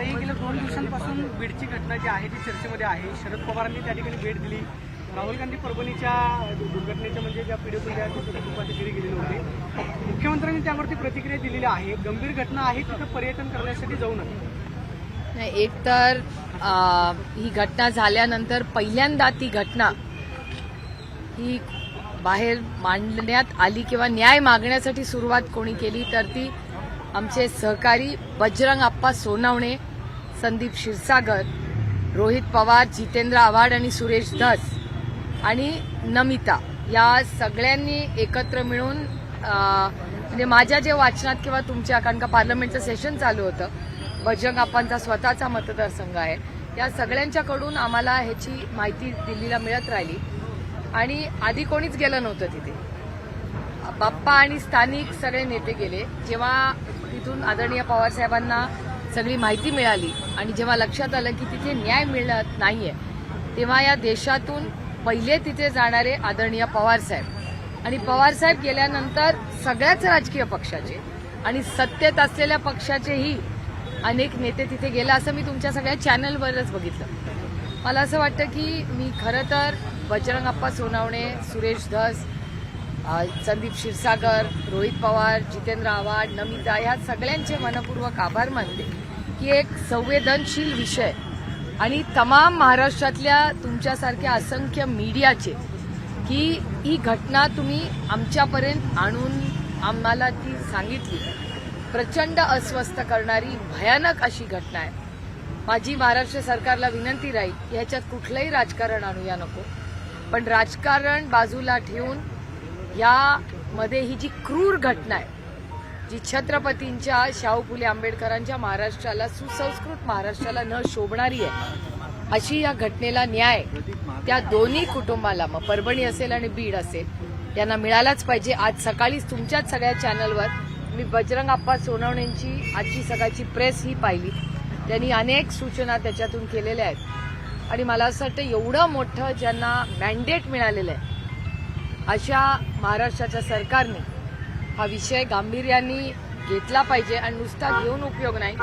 ताई गेल्या 2 दिवसांपासून बीडची घटना जी आहे ती चर्चेमध्ये आहे. शरद पवारांनी त्या ठिकाणी भेट दिली. राहुल गांधी परभणीच्या दुर्घटनेच्या म्हणजे ज्या पीडित कुटुंबाची घरी गेलेले होते. मुख्यमंत्र्यांनी त्यावरती प्रतिक्रिया दिलेली आहे. गंभीर घटना आहे तिथं पर्यटन करण्यासाठी जाऊ नका. नाही, एक तर ही घटना झाल्यानंतर पहिल्यांदा ती घटना ही बाहेर मांडण्यात आली किंवा न्याय मागण्यासाठी सुरुवात कोणी केली तर ती आमचे सहकारी बजरंग आप्पा सोनवणे, संदीप क्षीरसागर, रोहित पवार, जितेंद्र आव्हाड आणि सुरेश धस आणि नमिता या सगळ्यांनी एकत्र मिळून म्हणजे माझ्या जे वाचनात किंवा तुमच्या कारण का पार्लमेंटचं सेशन चालू होतं, बजरंग आप्पांचा स्वतःचा मतदारसंघ आहे, या सगळ्यांच्याकडून आम्हाला ह्याची माहिती दिल्लीला मिळत राहिली आणि आधी कोणीच गेलं नव्हतं तिथे. बाप्पा आणि स्थानिक सगळे नेते गेले. जेव्हा तिथून आदरणीय पवारसाहेबांना सगळी माहिती मिळाली आणि जेव्हा लक्षात आलं की तिथे न्याय मिळत नाहीये, तेव्हा या देशातून पहिले तिथे जाणारे आदरणीय पवारसाहेब आणि पवारसाहेब गेल्यानंतर सगळ्याच राजकीय पक्षाचे आणि सत्तेत असलेल्या पक्षाचेही अनेक नेते तिथे गेले असं मी तुमच्या सगळ्या चॅनलवरच बघितलं. मला असं वाटतं की मी खरं तर बजरंग आप्पा सोनवणे, सुरेश धस, संदीप क्षीरसागर, रोहित पवार, जितेंद्र आव्हाड, नमिता ह्या सगळ्यांचे मनपूर्वक आभार मानते की एक संवेदनशील विषय आणि तमाम महाराष्ट्रातल्या तुमच्यासारख्या असंख्य मीडियाचे की ही घटना तुम्ही आमच्यापर्यंत आणून आम्हाला ती सांगितली. प्रचंड अस्वस्थ करणारी भयानक अशी घटना आहे. माझी महाराष्ट्र सरकारला विनंती राहील की ह्याच्यात कुठलंही राजकारण आणूया नको, पण राजकारण बाजूला ठेवून यामध्ये ही जी क्रूर घटना आहे, जी छत्रपतींच्या शाहू फुले आंबेडकरांच्या महाराष्ट्राला, सुसंस्कृत महाराष्ट्राला न शोभणारी आहे, अशी या घटनेला न्याय त्या दोन्ही कुटुंबाला, मग परभणी असेल आणि बीड असेल, यांना मिळालाच पाहिजे. आज सकाळीच तुमच्याच सगळ्या चॅनलवर मी बजरंग आप्पा सोनवणेंची आजची सकाळची प्रेस ही पाहिली. त्यांनी अनेक सूचना त्याच्यातून केलेल्या आहेत आणि मला असं वाटतं एवढं मोठं ज्यांना मॅन्डेट मिळालेलं आहे अशा महाराष्ट्राच्या सरकारने हा विषय गांभीर्याने घेतला पाहिजे आणि नुसता घेऊन उपयोग नाही,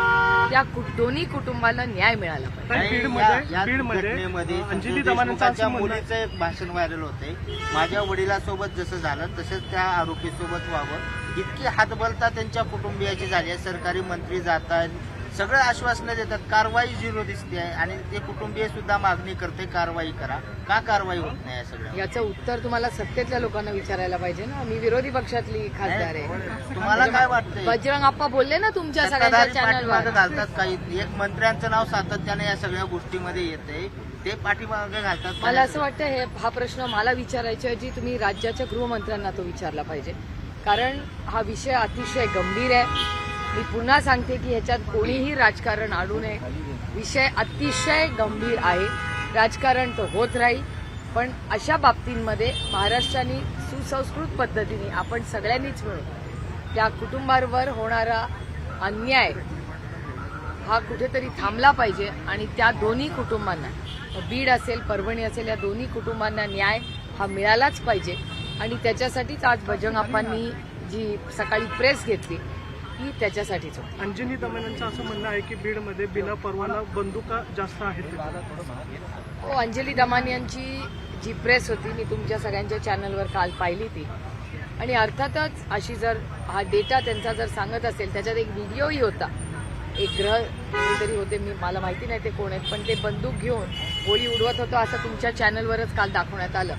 त्या दोन्ही कुटुंबाला न्याय मिळाला पाहिजे. घटनेमध्ये अंजली देशमुखांच्या मुलीचे भाषण व्हायरल होते. माझ्या वडिलांसोबत जसं झालं तसंच त्या आरोपीसोबत व्हावं, इतकी हातबलता त्यांच्या कुटुंबियाची झाली आहे. सरकारी मंत्री जातात, सगळं आश्वासनं देतात, कारवाई झिरो दिसते आहे आणि ते कुटुंबीय सुद्धा मागणी करते कारवाई करा. का कारवाई होत नाही? सगळं याचं उत्तर तुम्हाला सत्तेतल्या लोकांना विचारायला पाहिजे ना. मी विरोधी पक्षातली खासदार आहे. तुम्हाला काय वाटतं? बजरंग आप्पा बोलले ना तुमच्या सगळ्यांच्या चॅनलवर. घालतात काही एक मंत्र्यांचं नाव सातत्याने या सगळ्या गोष्टीमध्ये येते, ते पाठीमागे घालतात. मला असं वाटतं हा प्रश्न मला विचारायच्या ऐवजी तुम्ही राज्याच्या गृहमंत्र्यांना तो विचारला पाहिजे, कारण हा विषय अतिशय गंभीर आहे. मी पुन्हा सांगते की ह्याच्यात कोणीही राजकारण आणू नये. विषय अतिशय गंभीर आहे. राजकारण तो होत राहील, पण अशा बाबतींमध्ये महाराष्ट्राने सुसंस्कृत पद्धतीने आपण सगळ्यांनीच मिळून त्या कुटुंबावर होणारा अन्याय हा कुठेतरी थांबला पाहिजे आणि त्या दोन्ही कुटुंबांना, बीड असेल परभणी असेल, या दोन्ही कुटुंबांना न्याय हा मिळालाच पाहिजे. आणि त्याच्यासाठीच आज बजरंग आप्पांनी जी सकाळी प्रेस घेतली ही त्याच्यासाठीच होती. अंजली दमनचं असं म्हणणं आहे की बीडमध्ये बिना परवाना बंदुका जास्त आहेत. हो, अंजली दमानी यांची जी प्रेस होती मी तुमच्या सगळ्यांच्या चॅनलवर काल पाहिली ती, आणि अर्थातच अशी जर हा डेटा त्यांचा जर सांगत असेल, त्याच्यात एक व्हिडिओही होता. एक ग्रह कोणीतरी होते, मला माहिती नाही ते कोण आहेत, पण ते बंदूक घेऊन गोळी उडवत होतं असं तुमच्या चॅनलवरच काल दाखवण्यात आलं.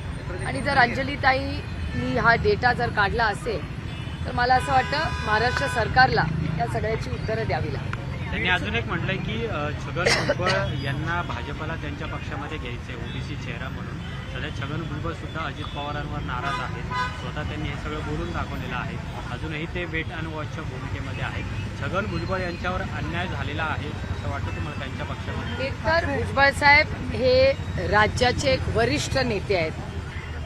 आणि जर अंजलीताईंनी हा डेटा जर काढला असेल तर मला असं वाटतं महाराष्ट्र सरकारला या सगळ्याची उत्तरं द्यावी लागतील. त्यांनी अजून एक म्हटलंय की छगन भुजबळ यांना भाजपला त्यांच्या पक्षामध्ये घ्यायचंय ओबीसी चेहरा म्हणून. सध्या छगन भुजबळ सुद्धा अजित पवारांवर नाराज आहेत. स्वतः त्यांनी हे सगळं बोलून दाखवलेलं आहे. अजूनही ते वेट अँड वॉचच्या भूमिकेमध्ये आहेत. छगन भुजबळ यांच्यावर अन्याय झालेला आहे असं वाटतं तुम्हाला त्यांच्या पक्षामध्ये? एक तर भुजबळ साहेब हे राज्याचे एक वरिष्ठ नेते आहेत.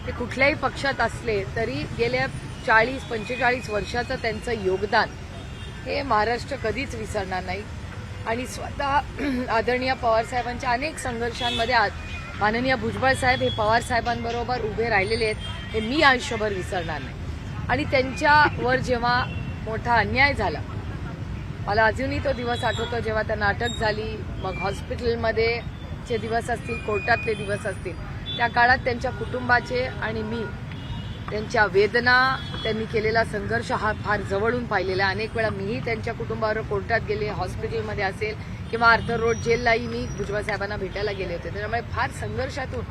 ते कुठल्याही पक्षात असले तरी गेल्या 40-45 वर्षाचं त्यांचं योगदान हे महाराष्ट्र कधीच विसरणार नाही. आणि स्वतः आदरणीय पवारसाहेबांच्या अनेक संघर्षांमध्ये आज माननीय भुजबळ साहेब हे पवारसाहेबांबरोबर उभे राहिलेले आहेत, हे मी आयुष्यभर विसरणार नाही. आणि त्यांच्यावर जेव्हा मोठा अन्याय झाला मला अजूनही तो दिवस आठवतो जेव्हा त्यांना अटक झाली, मग हॉस्पिटलमध्ये चे दिवस असतील, कोर्टातले दिवस असतील, त्या काळात त्यांच्या कुटुंबाचे आणि मी त्यांच्या वेदना, त्यांनी केलेला संघर्ष हा फार जवळून पाहिलेला आहे. अनेक वेळा मीही त्यांच्या कुटुंबावर कोर्टात गेले, हॉस्पिटलमध्ये असेल किंवा आर्थर रोड जेललाही मी भुजबळ साहेबांना भेटायला गेले होते. त्याच्यामुळे फार संघर्षातून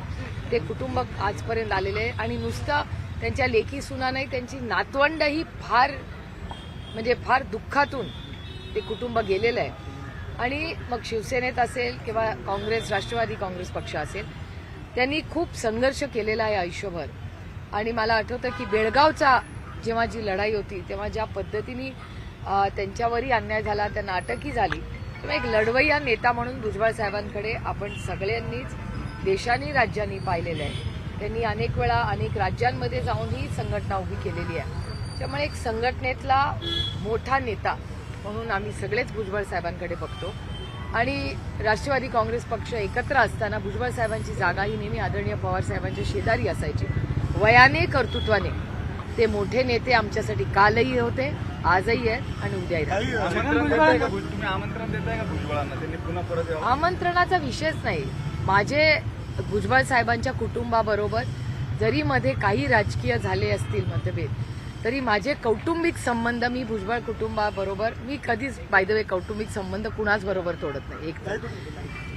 ते कुटुंब आजपर्यंत आलेले आहे आणि नुसतं त्यांच्या लेकी सुना नाही, त्यांची नातवंडही फार दुःखातून ते कुटुंब गेलेलं आहे. आणि मग शिवसेनेत असेल किंवा काँग्रेस, राष्ट्रवादी काँग्रेस पक्ष असेल, त्यांनी खूप संघर्ष केलेला आहे आयुष्यभर. आणि मला आठवतं की बेळगावचा जेव्हा जी लढाई होती तेव्हा ज्या पद्धतीने त्यांच्यावरही अन्याय झाला, त्यांना अटकही झाली, तेव्हा एक लढवय्या नेता म्हणून भुजबळ साहेबांकडे आपण सगळ्यांनीच देशांनी राज्यांनी पाहिलेलं आहे. त्यांनी अनेक वेळा अनेक राज्यांमध्ये जाऊन ही संघटना उभी केलेली आहे. त्यामुळे एक संघटनेतला मोठा नेता म्हणून आम्ही सगळेच भुजबळ साहेबांकडे बघतो. आणि राष्ट्रवादी काँग्रेस पक्ष एकत्र असताना भुजबळ साहेबांची जागा ही नेहमी आदरणीय पवार साहेबांच्या शेजारी असायची. वयाने, कर्तृत्वाने ते मोठे नेते आमच्यासाठी कालही होते, आजही आहेत आणि उद्याही राहतील. तुम्ही आमंत्रण देताय का भुजबळांना, त्यांनी पुन्हा परत यावं? आमंत्रणाचा विषयच नाही. माझे भुजबळ साहेबांच्या कुटुंबाबरोबर जरी मध्ये काही राजकीय झाले असतील मतभेद, तरी माझे कौटुंबिक संबंध मी भुजबळ कुटुंबाबरोबर मी कधीच बाय द वे कौटुंबिक संबंध कुणाच बरोबर तोडत नाही एकतर.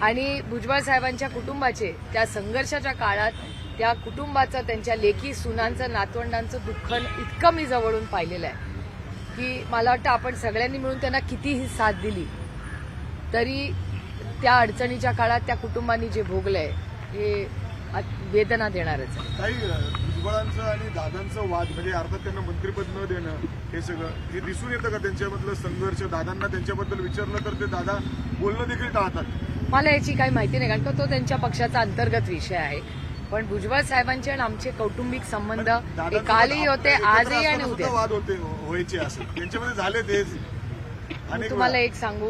आणि भुजबळ साहेबांच्या कुटुंबाचे त्या संघर्षाच्या काळात त्या कुटुंबाचं, त्यांच्या लेकी सुनांचं, नातवंडांचं दुःख इतकं मी जवळून पाहिलेलं आहे की मला वाटतं आपण सगळ्यांनी मिळून त्यांना कितीही साथ दिली तरी त्या अडचणीच्या काळात त्या कुटुंबांनी जे भोगलंय हे वेदना देणारच आहे. काही भुजबळांचं आणि दादांचं वाद, म्हणजे अर्थात त्यांना मंत्रिपद न देणं, हे सगळं हे दिसून येतं का त्यांच्यामधलं संघर्ष? दादांना त्यांच्याबद्दल विचारलं तर ते दादा बोलणं देखील टाळतात. मला याची काही माहिती नाही, कारण तो त्यांच्या पक्षाचा अंतर्गत विषय आहे. पण भुजबळ साहेबांचे आणि आमचे कौटुंबिक संबंध हे कालही होते, आजही आणि उद्या. वाद व्हायचे असं त्यांच्यामध्ये झाले तेच. मी तुम्हाला एक सांगू,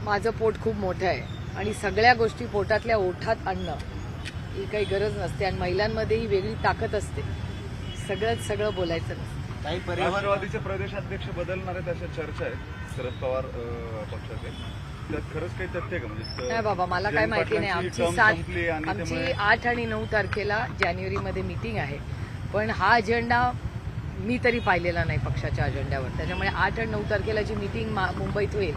माझं पोट खूप मोठं आहे आणि सगळ्या गोष्टी पोटातल्या ओठात आणणं ही काही गरज नसते आणि महिलांमध्ये ही वेगळी ताकद असते. सगळं बोलायचं नसतं. काही पर्यावरण राष्ट्रवादीचे प्रदेशाध्यक्ष बदलणार आहेत अशा चर्चा आहेत शरद पवार पक्षाचे. त्यात खरंच काही तथ्य का? म्हणजे नाही बाबा, मला काय माहिती नाही. आमची 8 आणि 9 तारखेला जानेवारीमध्ये मीटिंग आहे, पण हा अजेंडा मी तरी पाहिलेला नाही पक्षाच्या अजेंड्यावर. त्याच्यामुळे 8 आणि 9 तारखेला जी मीटिंग मुंबईत होईल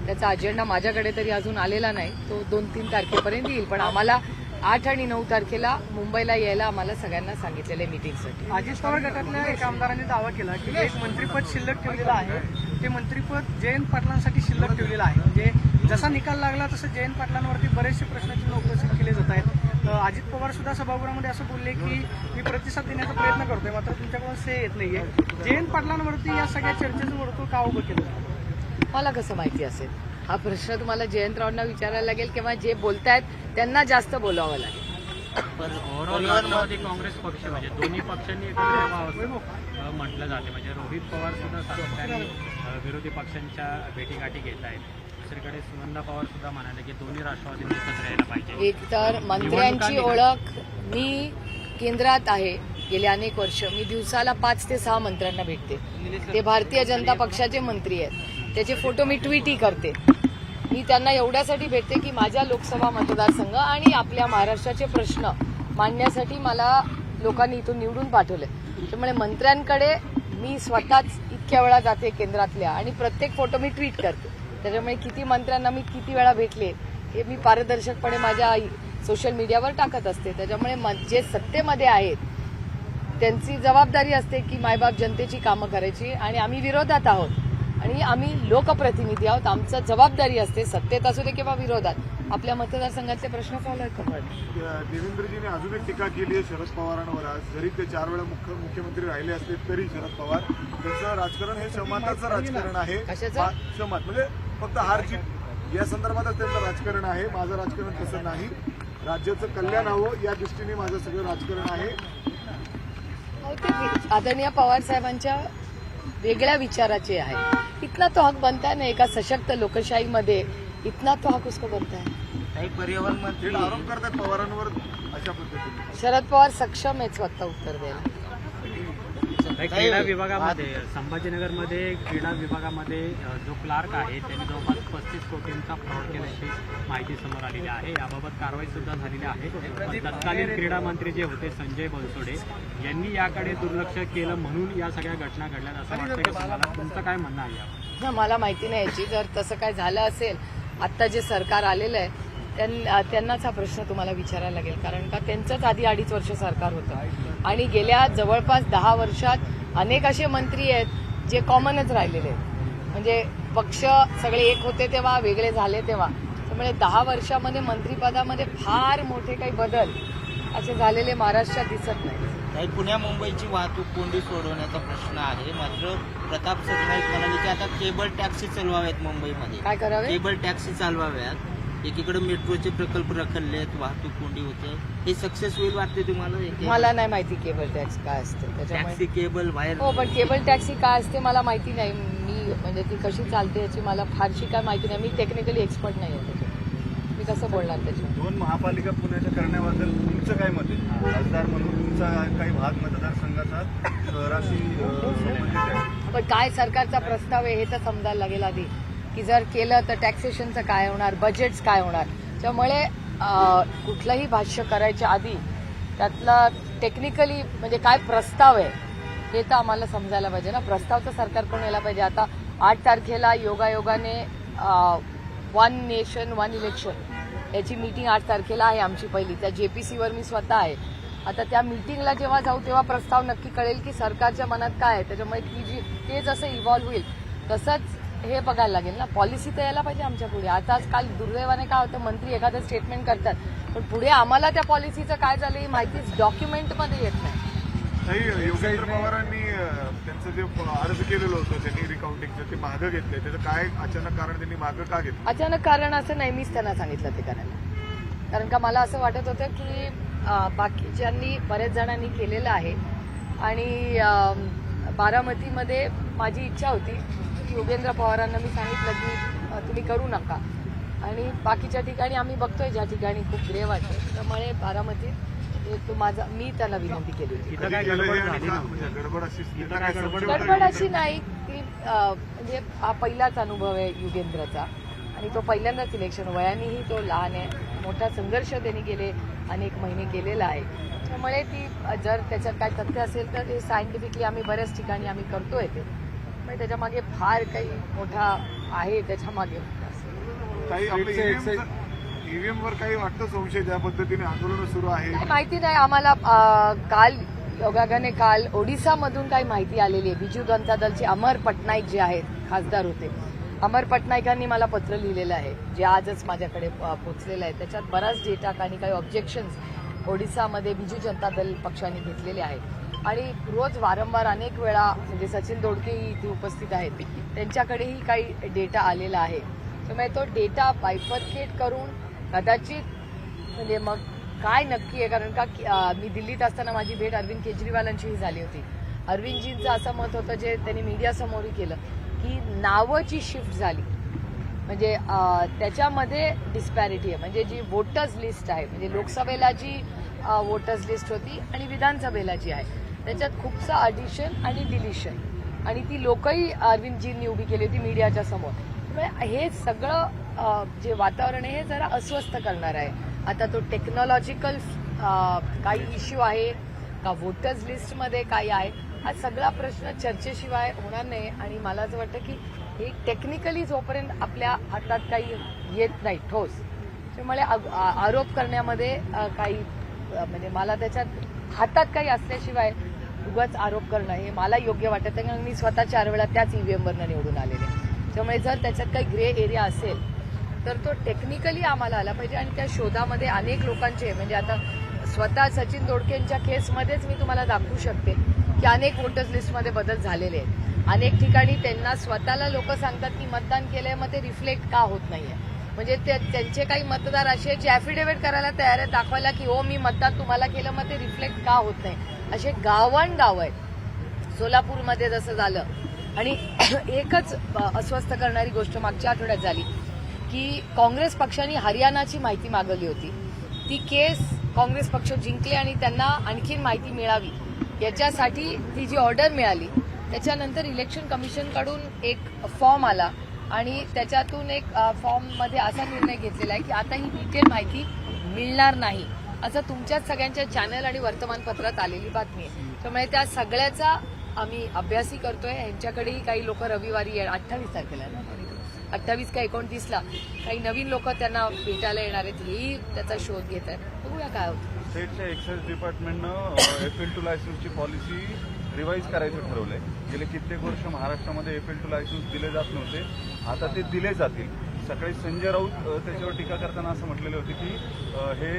त्याचा अजेंडा माझ्याकडे तरी अजून आलेला नाही. तो 2-3 तारखेपर्यंत येईल. पण आम्हाला 8 आणि 9 तारखेला मुंबईला यायला आम्हाला सगळ्यांना सांगितलेलं आहे मीटिंगसाठी. अजित पवार गटातल्या एका आमदारांनी दावा केला की एक मंत्रिपद शिल्लक ठेवलेलं आहे, ते मंत्रिपद जयंत पाटलांसाठी शिल्लक ठेवलेलं आहे. म्हणजे जसा निकाल लागला तसं जयंत पाटलांवरती बरेचसे प्रश्न उपस्थित केले जात आहेत. अजित पवार सुद्धा सभागृहामध्ये असं बोलले की मी प्रतिसाद देण्याचा प्रयत्न करतोय, मात्र तुमच्याकडून से येत नाहीये. जयंत पाटलांवरती या सगळ्या चर्चेचं वर्तुळ का उभं केलं? मला कसं माहिती असेल? हा प्रश्न तुम्हाला जयंतरावांना विचारायला लागेल किंवा जे बोलतायत त्यांना जास्त बोलावं लागेल. ओव्हरऑल राष्ट्रवादी काँग्रेस पक्ष म्हणजे दोन्ही पक्षांनी एकत्र व्हावं म्हटलं जाते. म्हणजे रोहित पवार सुद्धा सातत्याने विरोधी पक्षांच्या भेटीगाठी घेत आहेत. दुसरीकडे सुनंदा पवार सुद्धा म्हणाले की दोन्ही राष्ट्रवादींनी एकत्र यायला पाहिजे. एक तर मंत्र्यांची ओळख, मी केंद्रात आहे गेले अनेक वर्ष. मी दिवसाला 5 ते 6 मंत्र्यांना भेटते. ते भारतीय जनता पक्षाचे मंत्री आहेत. त्याचे फोटो मी ट्विटही करते. मी त्यांना एवढ्यासाठी भेटते की माझ्या लोकसभा मतदारसंघ आणि आपल्या महाराष्ट्राचे प्रश्न मांडण्यासाठी मला लोकांनी इथून निवडून पाठवले. त्यामुळे मंत्र्यांकडे मी स्वतःच इतक्या वेळा जाते केंद्रातल्या आणि प्रत्येक फोटो मी ट्विट करते. त्याच्यामुळे किती मंत्र्यांना मी किती वेळा भेटले हे मी पारदर्शकपणे माझ्या सोशल मीडियावर टाकत असते. त्याच्यामुळे जे सत्तेमध्ये आहेत त्यांची जबाबदारी असते की मायबाप जनतेची कामं करायची आणि आम्ही विरोधात आहोत आणि आम्ही लोकप्रतिनिधी आहोत. आमचं जबाबदारी असते सत्तेत असू दे किंवा विरोधात आपल्या मतदारसंघातले प्रश्न सॉल्व्ह करतात. देवेंद्रजींनी अजून एक टीका केली आहे शरद पवारांवर. आज जरी ते 4 वेळा मुख्यमंत्री राहिले असले तरी शरद पवार त्यांचं राजकारण हे क्षमताचं राजकारण आहे. क्षमत म्हणजे फक्त हार जीत या संदर्भातच त्यांचं राजकारण आहे. माझं राजकारण तसं नाही. राज्याचं कल्याण हवं या दृष्टीने माझं सगळं राजकारण आहे. आदरणीय पवार साहेबांच्या वेगळ्या विचाराचे आहे. इतना तो हक बनता है ना एका सशक्त लोकशाहीमध्ये, इतना तो हक उसको बनता है. काही पर्यावरण मंत्री आरोप करतात पवारांवर अशा पद्धतीने. शरद पवार सक्षम आहेत स्वतः उत्तर द्यायला. क्रीडा विभागामध्ये संभाजीनगरमध्ये क्रीडा विभागामध्ये जो क्लार्क आहे त्यांनी जवळपास 35 कोटींचा फ्रॉड केल्याची माहिती समोर आलेली आहे. याबाबत कारवाई सुद्धा झालेली आहे. पण तत्कालीन क्रीडा मंत्री जे होते संजय बनसोडे यांनी याकडे दुर्लक्ष केलं म्हणून या सगळ्या घटना घडल्यात असं वाटतं की तुम्हाला? तुमचं काय म्हणणं आहे यावर? मला माहिती नाही याची. जर तसं काय झालं असेल, आत्ता जे सरकार आलेलं आहे त्यांनाच हा प्रश्न तुम्हाला विचारायला लागेल. कारण का त्यांचंच आधी 2.5 वर्ष सरकार होतं आणि गेल्या जवळपास 10 वर्षात अनेक असे मंत्री आहेत जे कॉमनच राहिलेले आहेत. म्हणजे पक्ष सगळे एक होते तेव्हा, वेगळे झाले तेव्हा. त्यामुळे 10 वर्षामध्ये मंत्रिपदामध्ये फार मोठे काही बदल असे झालेले महाराष्ट्रात दिसत नाही. काही पुण्या मुंबईची वाहतूक कोंडी सोडवण्याचा प्रश्न आहे. मात्र प्रताप सरनाईक म्हणाले की आता केबल टॅक्सी चालवाव्यात मुंबईमध्ये. काय करावे? केबल टॅक्सी चालवाव्यात. एकीकडे मेट्रोचे प्रकल्प रखडले आहेत, वाहतूक कोंडी होते. हे सक्सेस होईल वाटते तुम्हाला? मला नाही माहिती केबल टॅक्स काय असते त्याच्यामुळे. टॅक्सी केबल बाहेर. हो, पण केबल टॅक्सी काय असते मला माहिती नाही. मी म्हणजे ती कशी चालते याची मला फारशी काय माहिती नाही. मी टेक्निकली एक्सपर्ट नाही आहे त्याच्यात. मी कसं बोलणार त्याच्यात? 2 महापालिका पुण्याच्या करण्याबद्दल तुमचं काय मत आहे? खासदार म्हणून तुमचा काही भाग मतदारसंघाचा शहराशी संबंधित आहे. पण काय सरकारचा प्रस्ताव आहे हे तर समजायला लागेल आधी, की जर केलं तर टॅक्सेशनचं काय होणार, बजेट्स काय होणार. त्यामुळे कुठलंही भाष्य करायच्या आधी त्यातला टेक्निकली म्हणजे काय प्रस्ताव आहे हे तर आम्हाला समजायला पाहिजे ना. प्रस्ताव तर सरकारकडून यायला पाहिजे. आता 8 तारखेला योगायोगाने 1 नेशन 1 इलेक्शन याची मीटिंग 8 तारखेला आहे आमची पहिली. त्या JPCवर मी स्वतः आहे. आता त्या मीटिंगला जेव्हा जाऊ तेव्हा प्रस्ताव नक्की कळेल की सरकारच्या मनात काय आहे. त्याच्यामुळे ते जसं इव्हॉल्व्ह होईल तसंच हे बघायला लागेल ना. पॉलिसी तर यायला पाहिजे आमच्या पुढे. आता काल दुर्दैवाने काय होतं, मंत्री एखादं स्टेटमेंट करतात पण पुढे आम्हाला त्या पॉलिसीचं काय झालं ही माहितीच डॉक्युमेंटमध्ये येत नाही. काही योगेंद्र पवारांनी त्यांचं जे अर्ज केलेलं होतं त्यांनी रिकाउंटिंगचं ते मागं घेतलंय. त्याचं काय अचानक कारण त्यांनी मागं का घेतलं? अचानक कारण असं नेहमीच त्यांना सांगितलं ते करायला. कारण का मला असं वाटत होतं की बाकीच्यांनी बऱ्याच जणांनी केलेलं आहे आणि बारामतीमध्ये माझी इच्छा होती की योगेंद्र पवारांना मी सांगितलं की तुम्ही करू नका. आणि बाकीच्या ठिकाणी आम्ही बघतोय ज्या ठिकाणी खूप ग्रे वाटतं, त्यामुळे बारामतीत मी त्याला विनंती केली होती. गडबड अशी नाही ती म्हणजे हा पहिलाच अनुभव आहे युगेंद्रचा आणि तो पहिल्यांदाच इलेक्शन. वयानेही तो लहान आहे. मोठा संघर्ष त्यांनी गेले अनेक महिने केलेला आहे. त्यामुळे ती जर त्याच्यात काय तथ्य असेल तर ते सायंटिफिकली आम्ही बऱ्याच ठिकाणी आम्ही करतोय ते. म्हणजे त्याच्यामागे फार काही मोठा आहे त्याच्यामागे. काही ईव्हीएमवर काही वाटतं संशय ज्या पद्धतीने आंदोलन सुरू आहे? माहिती नाही आम्हाला. काल योगागाने काल ओडिसामधून काही माहिती आलेली आहे. बिजू जनता दलचे अमर पटनाईक जे आहेत खासदार होते, अमर पटनाईकांनी मला पत्र लिहिलेलं आहे जे आजच माझ्याकडे पोहोचलेलं आहे. त्याच्यात बराच डेटा आणि काही ऑब्जेक्शन्स ओडिसामध्ये बिजू जनता दल पक्षाने घेतलेले आहेत आणि रोज वारंवार अनेक वेळा म्हणजे सचिन दोडकेही इथे उपस्थित आहेत त्यांच्याकडेही काही डेटा आलेला आहे. त्यामुळे तो डेटा बायफर्केट करून कदाचित म्हणजे मग काय नक्की आहे. कारण का मी दिल्लीत असताना माझी भेट अरविंद केजरीवालांशीही झाली होती. अरविंदजींचं असं मत होतं जे त्यांनी मीडियासमोरही केलं की नावाची शिफ्ट झाली म्हणजे त्याच्यामध्ये डिस्पॅरिटी आहे. म्हणजे जी वोटर्स लिस्ट आहे म्हणजे लोकसभेला जी वोटर्स लिस्ट होती आणि विधानसभेला जी आहे त्याच्यात खूपसा अडिशन आणि डिलिशन आणि ती लोकही अरविंदजींनी उभी केली होती मीडियाच्या समोर. त्यामुळे हे सगळं जे वातावरण आहे हे जरा अस्वस्थ करणार आहे. आता तो टेक्नॉलॉजिकल काही इश्यू आहे का वोटर्स लिस्टमध्ये काही आहे हा सगळा प्रश्न चर्चेशिवाय होणार नाही. आणि मला असं वाटतं की हे टेक्निकली जोपर्यंत आपल्या हातात काही येत नाही ठोस त्यामुळे आरोप करण्यामध्ये काही म्हणजे मला त्याच्यात हातात काही असल्याशिवाय उगाच आरोप करणं हे मला योग्य वाटत नाही. कारण मी स्वतः 4 वेळा त्याच ईव्हीएमवरनं निवडून आलेले. त्यामुळे जर त्याच्यात काही ग्रे एरिया असेल तर तो टेक्निकली आम्हाला आला पाहिजे. आणि त्या शोधामध्ये अनेक लोकांचे म्हणजे आता स्वतः सचिन दोडकेंच्या केसमध्येच मी तुम्हाला दाखवू शकते की अनेक वोटर्स लिस्टमध्ये बदल झालेले आहेत. अनेक ठिकाणी त्यांना स्वतःला लोक सांगतात की मतदान केलंय मग ते रिफ्लेक्ट का होत नाहीये. म्हणजे त्यांचे काही मतदार असे जे ॲफिडेव्हिट करायला तयार आहेत दाखवायला की हो मी मतदान तुम्हाला केलं मग ते रिफ्लेक्ट का होत नाही. असे गावं आहेत. सोलापूरमध्ये जसं झालं. आणि एकच अस्वस्थ करणारी गोष्ट मागच्या आठवड्यात झाली की काँग्रेस पक्षाने हरियाणाची माहिती मागवली होती. ती केस काँग्रेस पक्ष जिंकले आणि त्यांना आणखीन माहिती मिळावी याच्यासाठी ती जी ऑर्डर मिळाली त्याच्यानंतर इलेक्शन कमिशनकडून एक फॉर्म आला आणि त्याच्यातून एक फॉर्ममध्ये असा निर्णय घेतलेला आहे की आता ही डिटेल माहिती मिळणार नाही, असं तुमच्याच सगळ्यांच्या चॅनल आणि वर्तमानपत्रात आलेली बातमी आहे. त्यामुळे त्या सगळ्याचा आम्ही अभ्यासही करतोय. यांच्याकडेही काही लोक रविवारी 28 तारखेला 28 का 29ला काही नवीन लोक त्यांना भेटायला येणार आहेत, हेही त्याचा शोध घेत आहेत. बघूया काय होतं. स्टेटच्या एक्साईज डिपार्टमेंटनं एफएल टू लायसन्सची पॉलिसी रिवाईज करायचं ठरवलंय. गेले कित्येक वर्ष महाराष्ट्रामध्ये एफएल टू लायसन्स दिले जात नव्हते, आता ते दिले जातील. सकाळी संजय राऊत त्याच्यावर टीका करताना असं म्हटलेले होते की हे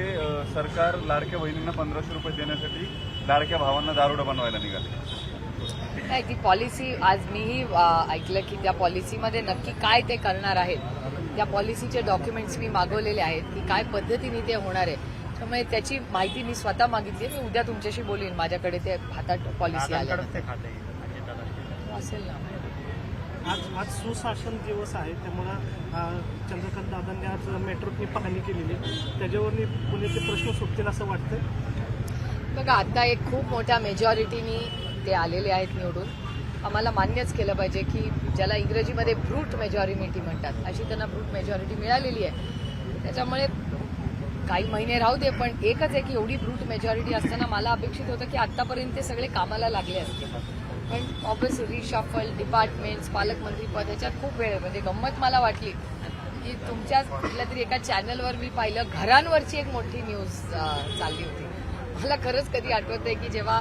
सरकार लाडक्या बहिणींना 1500 रुपये देण्यासाठी लाडक्या भावांना दारुडा बनवायला निघाले. नाही, ती पॉलिसी आज मीही ऐकलं की त्या पॉलिसीमध्ये नक्की काय ते करणार आहेत. त्या पॉलिसीचे डॉक्युमेंट्स मी मागवलेले आहेत की काय पद्धतीने ते होणार आहे. त्यामुळे त्याची माहिती मी स्वतः मागितली. मी उद्या तुमच्याशी बोलीन, माझ्याकडे ते हातात पॉलिसी आल्या ते खातं आहे अजितदादा. असेल ना. आज सुशासन दिवस आहे, त्यामुळं चंद्रकांत दादांनी आज मेट्रोची पाहणी केलेली, त्याच्यावर पुण्याचे प्रश्न सुटतील असं वाटतं. बघा, आता एक खूप मोठ्या मेजॉरिटीनी ते आलेले आहेत निवडून. आम्हाला मान्यच केलं पाहिजे की ज्याला इंग्रजीमध्ये ब्रूट मेजॉरिटी म्हणतात अशी त्यांना ब्रूट मेजॉरिटी मिळालेली आहे. त्याच्यामुळे काही महिने राहू दे, पण एकच आहे की एवढी ब्रूट मेजॉरिटी असताना मला अपेक्षित होतं की आतापर्यंत ते सगळे कामाला लागले असते. पण ऑब्व्हियसली रिशफल, डिपार्टमेंट्स, पालकमंत्रीपद ह्याच्यात खूप वेळ आहे. म्हणजे गंमत मला वाटली की तुमच्याच कुठल्या तरी एका चॅनलवर मी पाहिलं घरांवरची एक मोठी न्यूज चालली होती. मला खरंच कधी आठवत आहे की जेव्हा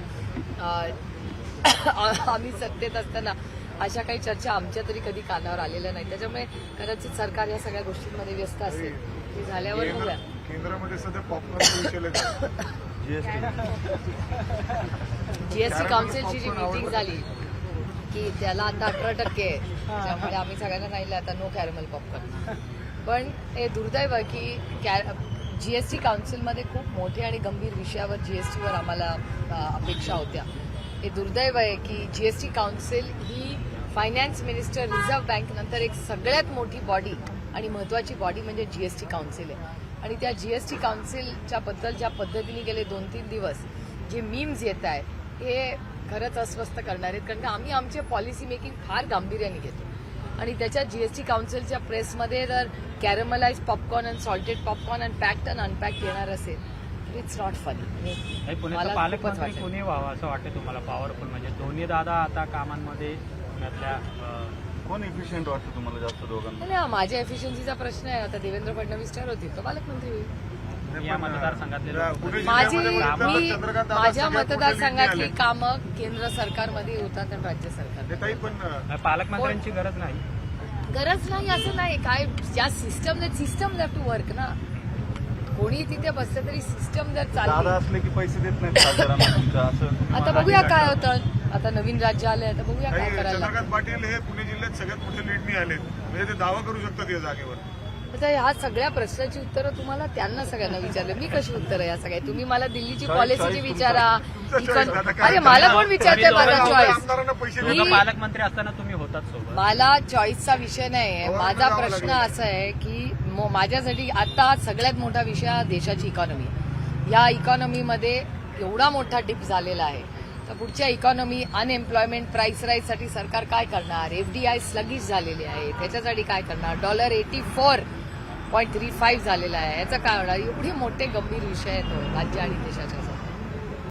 आम्ही सत्तेत असताना अशा काही चर्चा आमच्या तरी कधी कानावर आलेल्या नाही. त्याच्यामुळे कदाचित सरकार या सगळ्या गोष्टींमध्ये व्यस्त असेल. ते झाल्यावर बघूया. केंद्रामध्ये सध्या पॉपकॉर्नचा विषय लय जीएसटी काउन्सिलची जी मीटिंग झाली की त्याला आता 18% आहे. त्यामुळे आम्ही सगळ्यांना सांगितलं आता नो कॅरमल पॉपकॉर्न. पण हे दुर्दैव आहे की जीएसटी काउन्सिलमध्ये खूप मोठे आणि गंभीर विषयावर जीएसटीवर आम्हाला अपेक्षा होत्या. हे दुर्दैव आहे की जीएसटी काउन्सिल ही फायनान्स मिनिस्टर, रिझर्व्ह बँक नंतर एक सगळ्यात मोठी बॉडी आणि महत्वाची बॉडी म्हणजे जीएसटी काउन्सिल आहे. आणि त्या जीएसटी काउन्सिलच्या बद्दल ज्या पद्धतीने गेले 2-3 दिवस जे मीम्स येत आहेत हे खरंच अस्वस्थ करणार आहेत. कारण आम्ही आमचे पॉलिसी मेकिंग फार गांभीर्याने घेतो आणि त्याच्या जीएसटी काउन्सिलच्या प्रेसमध्ये जर caramelise popcorn and salted popcorn and packed and unpacked येणार असेल इट्स नॉट फनी. पुण्याचा पालकमंत्री कोणी व्हावं असं वाटतं तुम्हाला? पॉवरफुल म्हणजे दोन्ही दादा आता कामांमध्ये पुण्यातल्या कोण इफिशियंट वाटतं तुम्हाला जास्त दोघांना? नाही, माझ्या एफिशियन्सीचा प्रश्न आहे. आता देवेंद्र फडणवीस ठरवतील तो पालकमंत्री होईल. या मतदारसंघातले लोक माझ्या मतदारसंघातली कामं केंद्र सरकारमध्ये होतात आणि राज्य सरकार. पालकमंत्र्यांची गरज नाही. गरज नाही असं नाही. काय ज्या सिस्टम हॅव टू वर्क ना. कोणी तिथे बसलं तरी सिस्टम जर दादा चालली. असले की पैसे देत नाहीत खासदारांना तुमच्या असं. आता बघूया काय होतं. आता नवीन राज्य आलंय, आता बघूया काय करायला लागतं. चंद्रकांत पाटील हे पुणे जिल्ह्यात सगळ्यात मोठे लीडनी आले, म्हणजे ते दावा करू शकतात या जागेवर. आता ह्या सगळ्या प्रश्नाची उत्तरं तुम्हाला त्यांना सगळ्यांना विचारलं. मी कशी उत्तरं या सगळ्या? तुम्ही मला दिल्लीची पॉलिसीची विचारा. अरे मला कोण विचारते माझा चॉईस? आमदारांना पैसे दोघं पालकमंत्री असताना तुम्ही होतात सोबत. मला चॉईसचा विषय नाही आहे. माझा प्रश्न असा आहे की माझ्यासाठी आता सगळ्यात मोठा विषय हा देशाची इकॉनॉमी. या इकॉनॉमीमध्ये एवढा मोठा डिप झालेला आहे. तर पुढच्या इकॉनॉमी, अनएम्प्लॉयमेंट, प्राइस राईजसाठी सरकार काय करणार? एफडीआय स्लगिश झालेली आहे, त्याच्यासाठी काय करणार? डॉलर 84.35 झालेला आहे, याचं काय होणार? एवढे मोठे गंभीर विषय आहेत राज्य आणि देशाच्या.